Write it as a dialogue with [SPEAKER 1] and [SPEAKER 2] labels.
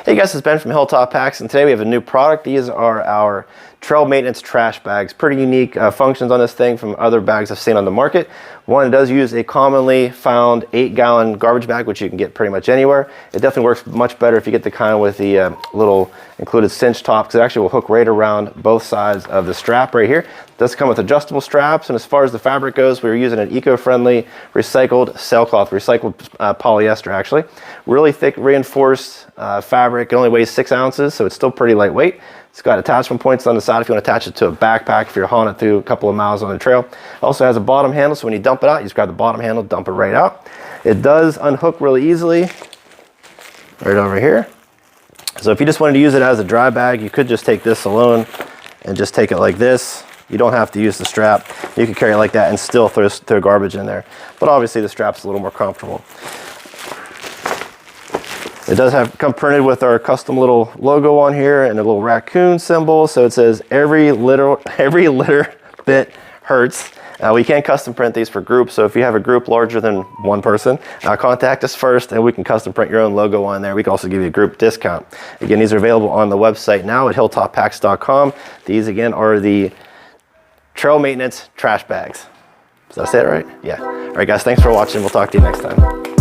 [SPEAKER 1] Hey guys, it's Ben from Hilltop Packs, and today we have a new product. These are our trail maintenance trash bags. Pretty unique functions on this thing from other bags I've seen on the market. One, it does use a commonly found 8-gallon garbage bag, which you can get pretty much anywhere. It definitely works much better if you get the kind with the little included cinch top, because it actually will hook right around both sides of the strap right here. It does come with adjustable straps, and as far as the fabric goes, we're using an eco-friendly recycled sailcloth, recycled polyester actually. Really thick reinforced fabric. It only weighs 6 ounces, so it's still pretty lightweight. It's got attachment points on the side if you want to attach it to a backpack if you're hauling it through a couple of miles on the trail. It also has a bottom handle, so when you dump it out, you just grab the bottom handle, dump it right out. It does unhook really easily right over here. So if you just wanted to use it as a dry bag, you could just take this alone and just take it like this. You don't have to use the strap. You can carry it like that and still throw garbage in there. But obviously the strap's a little more comfortable. It does come printed with our custom little logo on here and a little raccoon symbol. So it says every litter bit hurts. We can custom print these for groups. So if you have a group larger than one person, contact us first and we can custom print your own logo on there. We can also give you a group discount. Again, these are available on the website now at hilltoppacks.com. These again are the trail maintenance trash bags. Did I say it right? Yeah. All right guys, thanks for watching. We'll talk to you next time.